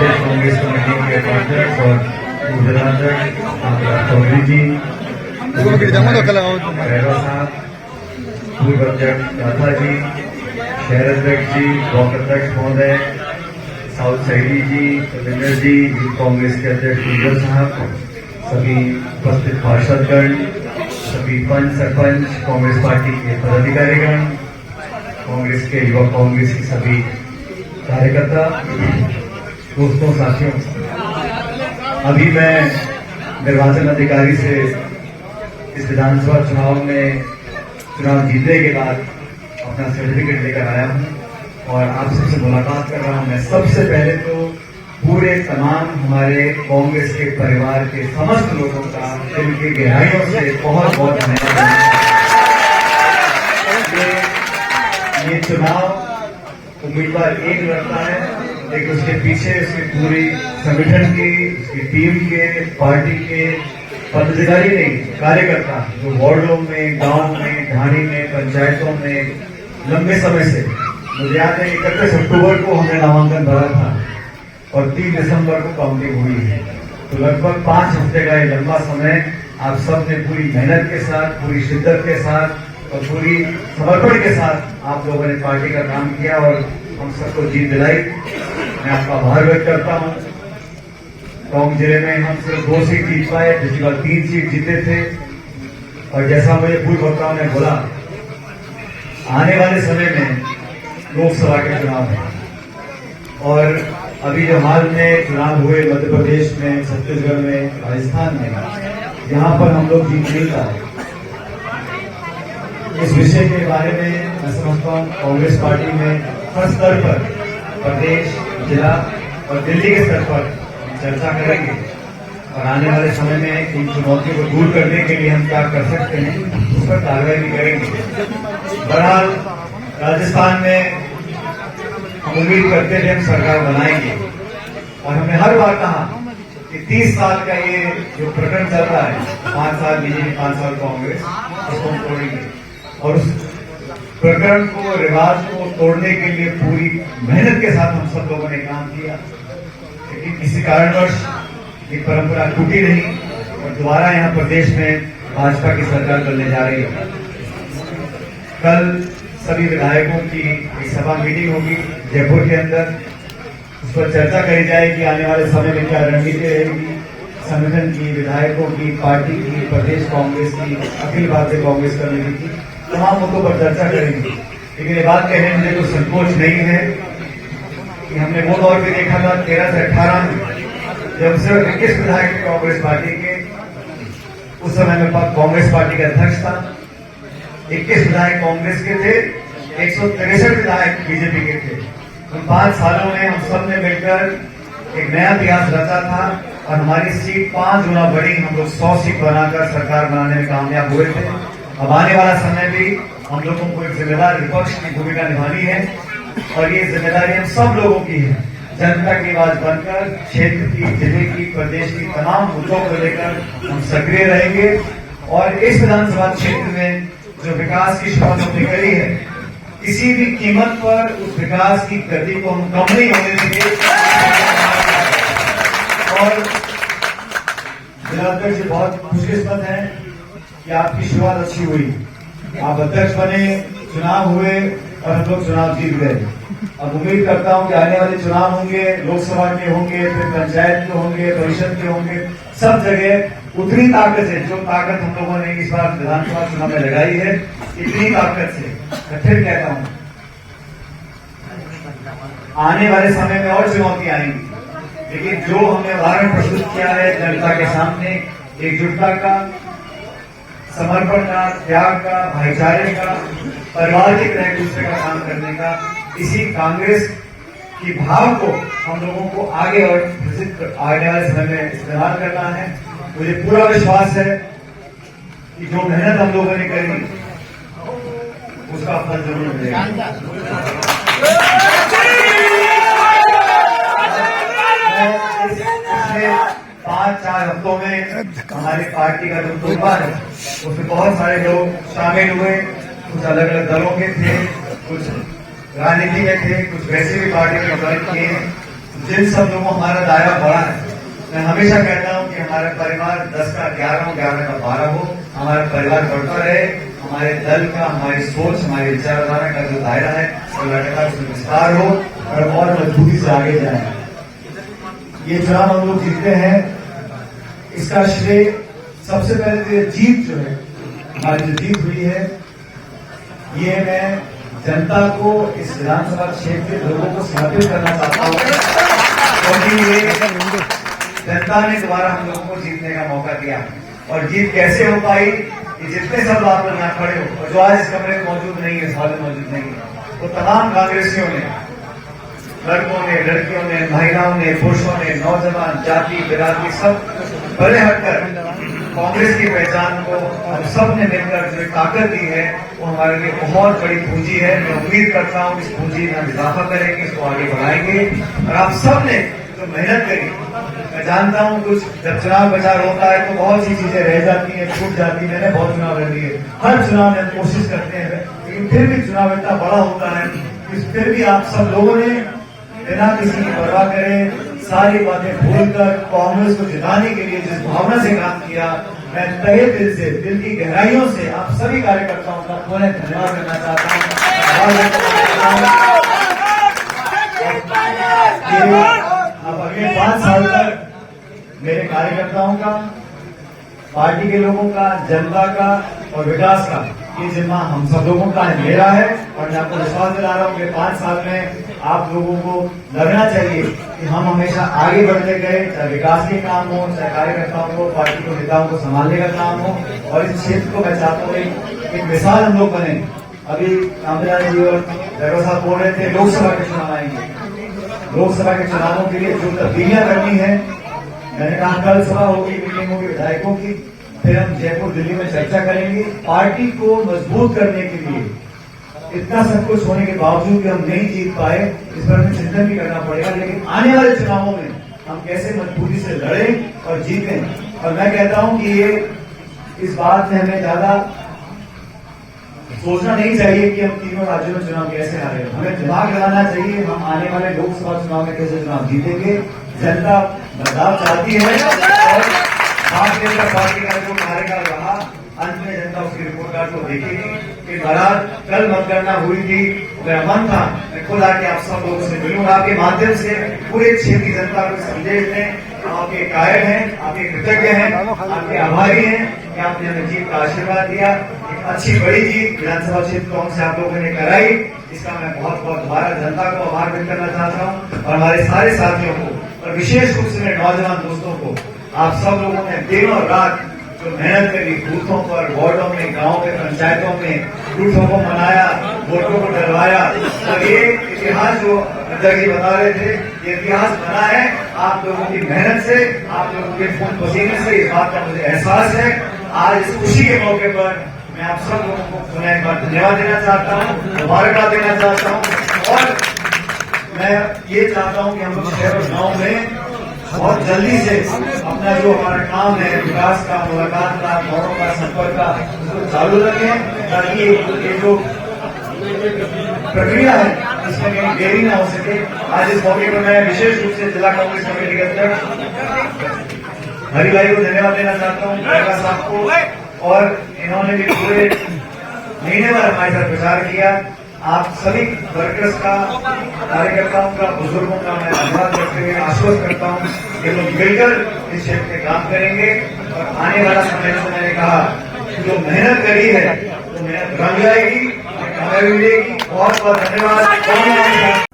प्रदेश Congress committee के अध्यक्ष और जिलाध्यक्ष चौधरी जी, खैरा साहब, पूर्व अध्यक्ष दाता जी, शहर अध्यक्ष जी, ब्लॉक अध्यक्ष महोदय, साउथ सैडी जी, रविंदर जी, यूथ कांग्रेस के अध्यक्ष उज्जवल साहब, सभी उपस्थित पार्षदगण, सभी पंच सरपंच, कांग्रेस पार्टी के पदाधिकारीगण, कांग्रेस के युवा कांग्रेस के सभी कार्यकर्ता, दोस्तों, साथियों, अभी मैं निर्वाचन अधिकारी से इस विधानसभा चुनाव में चुनाव जीतने के बाद अपना सर्टिफिकेट लेकर आया हूं और आप सबसे मुलाकात कर रहा हूं। मैं सबसे पहले तो पूरे तमाम हमारे कांग्रेस के परिवार के समस्त लोगों का दिल की गहराइयों से बहुत बहुत धन्यवाद। ये चुनाव उम्मीदवार एक लड़ता है, लेकिन उसके पीछे उसकी पूरी संगठन की, उसकी टीम के, पार्टी के पदाधिकारी नहीं, कार्यकर्ता जो वार्डों में, गांव में, ढाणी में, पंचायतों में लंबे समय से, मुझे याद है 31 अक्टूबर को हमने नामांकन भरा था और 3 दिसंबर को काउंटिंग हुई है, तो लगभग 5 हफ्ते का ये लंबा समय आप सब ने पूरी मेहनत के साथ, पूरी शिद्दत के साथ और पूरी समर्पण के साथ आप लोगों ने पार्टी का काम किया और हम सबको जीत दिलाई। मैं आपका आभार व्यक्त करता हूं। टोंक जिले में हम सिर्फ 2 सीट जीत पाए, पिछली बार 3 सीट जीते थे और जैसा मुझे पूर्व वक्ताओं ने बोला, आने वाले समय में लोकसभा के चुनाव है और अभी जो हाल में चुनाव हुए मध्य प्रदेश में, छत्तीसगढ़ में, राजस्थान में, यहां पर हम लोग जीत नहीं पाए। इस विषय के बारे में मैं समझता हूं कांग्रेस पार्टी में हर स्तर पर, प्रदेश, जिला और दिल्ली के स्तर पर चर्चा करेंगे और आने वाले समय में इन चुनौतियों को दूर करने के लिए हम क्या कर सकते हैं उस पर कार्रवाई भी करेंगे। बहरहाल राजस्थान में हम उम्मीद करते थे हम सरकार बनाएंगे और हमने हर बार कहा कि 30 साल का ये जो प्रकरण चल रहा है, 5 साल बीजेपी, 5 साल कांग्रेस, उसको हम तोड़ेंगे और उस प्रकरण को, रिवाज को तोड़ने के लिए पूरी मेहनत के साथ हम सब लोगों ने काम किया, लेकिन किसी कारणवश ये परंपरा टूटी नहीं और दोबारा यहाँ प्रदेश में भाजपा की सरकार बनने जा रही है। कल सभी विधायकों की एक सभा मीटिंग होगी जयपुर के अंदर, उस पर चर्चा करी जाएगी आने वाले समय में क्या रणनीति रहेगी संगठन की, विधायकों की, पार्टी की, प्रदेश कांग्रेस की, अखिल भारतीय कांग्रेस कमेटी की, तमाम मुद्दों पर चर्चा करेंगे। लेकिन ये बात कहने में मुझे कोई संकोच नहीं है कि हमने वो दौर भी देखा था 13 से 18 में, जब सिर्फ 21 विधायक थे कांग्रेस पार्टी के। उस समय में कांग्रेस पार्टी का अध्यक्ष था, 21 विधायक कांग्रेस के थे, 163 विधायक बीजेपी के थे। उन 5 सालों में हम सब ने मिलकर एक नया इतिहास रचा था और हमारी सीट 5 गुना बढ़ी। हम लोग 100 सीट बनाकर सरकार बनाने में कामयाब हुए थे। अब आने वाला समय भी हम लोगों को एक जिम्मेदार विपक्ष की भूमिका निभानी है और ये जिम्मेदारी हम सब लोगों की है। जनता की आवाज बनकर क्षेत्र की, जिले की, प्रदेश की तमाम मुद्दों को लेकर हम सक्रिय रहेंगे और इस विधानसभा क्षेत्र में जो विकास की शुरुआत हमने करी है, किसी भी कीमत पर उस विकास की गति को हम कम नहीं होने देंगे। और जिलाध्यक्ष जी बहुत खुशकिस्मत हैं कि आपकी शुरुआत अच्छी हुई, आप अध्यक्ष बने, चुनाव हुए और हम लोग चुनाव जीत गए। अब उम्मीद करता हूं कि आने वाले चुनाव होंगे, लोकसभा के होंगे, फिर पंचायत के होंगे, परिषद के होंगे, सब जगह उतनी ताकत से, जो ताकत हम लोगों ने इस बार विधानसभा चुनाव में लगाई है, इतनी ताकत से मैं फिर कहता हूं आने वाले समय में और चुनौतियां आएंगी, लेकिन जो हमने उदाहरण प्रस्तुत किया है जनता के सामने, एकजुटता का, समर्पण का, त्याग का, भाईचारे का, परिवार की तरह एक दूसरे का काम करने का, इसी कांग्रेस की भाव को हम लोगों को आगे और आने वाले समय में इस्तेमाल करना है। मुझे पूरा विश्वास है कि जो मेहनत हम लोगों ने करी उसका फल जरूर मिलेगा। पिछले 5-4 हफ्तों में हमारी पार्टी का जो टोपा है उसमें बहुत सारे लोग शामिल हुए, कुछ अलग अलग दलों के थे, कुछ राजनीति में थे, कुछ वैसे भी पार्टी में ज्वाइन किए हैं। जिन सब लोगों हमारा दायरा बड़ा है, मैं हमेशा कहता हूं कि हमारा परिवार 10 का 11 हो, 11 का 12 हो, हमारा परिवार बढ़ता रहे, हमारे दल का, हमारी सोच, हमारी विचारधारा का जो दायरा है वो लगातार उसमें विस्तार हो और मजबूती से आगे जाए। ये चुनाव हम लोग जीतते हैं, इसका श्रेय सबसे पहले तो ये जीत जो है, हमारी जो जीत हुई है, ये मैं जनता को, इस विधानसभा क्षेत्र के लोगों को समर्पित करना चाहता हूं, क्योंकि ये जनता ने दोबारा हम लोगों को जीतने का मौका दिया। और जीत कैसे हो पाई कि जितने सब आप लोग यहाँ खड़े हो और जो आज इस कमरे में मौजूद नहीं है, इस हॉल में मौजूद नहीं है, वो तमाम कांग्रेसियों ने, लड़कों ने, लड़कियों ने, महिलाओं ने, पुरुषों ने, नौजवान, जाति, बिरादरी, सब बड़े हटकर कांग्रेस की पहचान को हम सब ने मिलकर जो ताकत दी है वो हमारे लिए बहुत बड़ी पूंजी है। मैं उम्मीद करता हूं इस पूंजी में हम इजाफा करेंगे, इसको आगे बढ़ाएंगे और आप सब ने जो मेहनत करी, मैं जानता हूं कुछ जब चुनाव प्रचार होता है तो बहुत सी चीजें रह जाती हैं, छूट जाती है। मैंने बहुत चुनाव लड़ लिए, हर चुनाव में कोशिश करते हैं, लेकिन फिर भी चुनाव इतना बड़ा होता है कि फिर भी आप सब लोगों ने बिना किसी की परवाह करे सारी बातें भूलकर कांग्रेस को जिताने के लिए जिस भावना से काम किया, मैं तहे दिल से, दिल की गहराइयों से आप सभी कार्यकर्ताओं का पुनः धन्यवाद करना चाहता हूं। अब अगले 5 साल तक मेरे कार्यकर्ताओं का, पार्टी के लोगों का, जनता का और विकास का ये जिम्मा हम सब लोगों का है, मेरा है। और मैं आपको विश्वास दिला रहा हूं कि 5 साल में आप लोगों को लगना चाहिए कि हम हमेशा आगे बढ़ते गए, चाहे विकास के काम हो, चाहे कार्यकर्ताओं को, पार्टी को, नेताओं को संभालने का काम हो। और इस क्षेत्र को मैं चाहता हूँ एक मिसाल हम लोग बने। अभी कामराज जी और भैरव साहब बोल रहे थे लोकसभा के चुनाव आएंगे, लोकसभा के चुनावों के लिए जो तब्दीलियां करनी है, मैंने कहा कल सभा होगी, मीटिंग होगी विधायकों की, फिर हम जयपुर दिल्ली में चर्चा करेंगे। पार्टी को मजबूत करने के लिए इतना सब कुछ होने के बावजूद भी हम नहीं जीत पाए, इस पर हमें चिंतन भी करना पड़ेगा, लेकिन आने वाले चुनावों में हम कैसे मजबूती से लड़ें और जीतें। और मैं कहता हूं कि ये इस बात में हमें ज्यादा सोचना नहीं चाहिए कि हम तीनों राज्यों में चुनाव कैसे हारे, हमें दिमाग लगाना चाहिए हम आने वाले लोकसभा चुनाव में कैसे चुनाव जीतेंगे। जनता बदलाव चाहती है और भारतीय जनता पार्टी का जो कार्यकाल रहा, अंत में जनता उसकी रिपोर्ट कार्ड को देखेगी कि महाराज कल मतगणना हुई थी, मेरा मन था मैं खुद आके आप सब लोगों से मिलूंगा, आपके माध्यम से पूरे क्षेत्र की जनता को संदेश दें। आपके कायल हैं, आपके कृतज्ञ हैं, आपके आभारी हैं कि आपने हमें जीत का आशीर्वाद दिया। एक अच्छी बड़ी जीत विधानसभा क्षेत्र कांग्रेस से आप लोगों ने कराई, इसका मैं बहुत बहुत दोबारा जनता को आभार व्यक्त करना चाहता हूँ और हमारे सारे साथियों को और विशेष रूप से मेरे नौजवान दोस्तों को। आप सब लोगों ने दिन और रात जो मेहनत करी, बूथों पर, वार्डों में, गांव में, पंचायतों में, बूथों को मनाया, वोटों को डलवाया। और ये इतिहास जो जी बता रहे थे, ये इतिहास बना है आप लोगों की मेहनत से, आप लोगों के खून पसीने से। इस बात का मुझे एहसास है। आज इस खुशी के मौके पर मैं आप सब लोगों को पुनः एक बार धन्यवाद देना चाहता हूँ, मुबारकबाद देना चाहता हूँ। और मैं ये चाहता हूँ कि हम लोग शहर और गाँव में बहुत जल्दी से अपना जो हमारा काम है, विकास का, मुलाकात का, मोड़ों का, संपर्क का, उसको चालू रखें, ताकि ये जो प्रक्रिया है इसमें कहीं देरी ना हो सके। आज इस मौके पर मैं विशेष रूप से जिला कांग्रेस कमेटी के अध्यक्ष हरि भाई को धन्यवाद देना चाहता हूँ, भैरव साहब को। और इन्होंने भी पूरे महीने भर हमारे साथ प्रचार किया। आप सभी वर्कर्स का, कार्यकर्ताओं का, बुजुर्गों का मैं धन्यवाद करते हुए आश्वस्त करता हूं कि लोग मिलकर इस क्षेत्र में काम करेंगे। और आने वाला समय में मैंने कहा जो मेहनत करी है वो मेहनत रंग जाएगी, मिलेगी। बहुत बहुत धन्यवाद।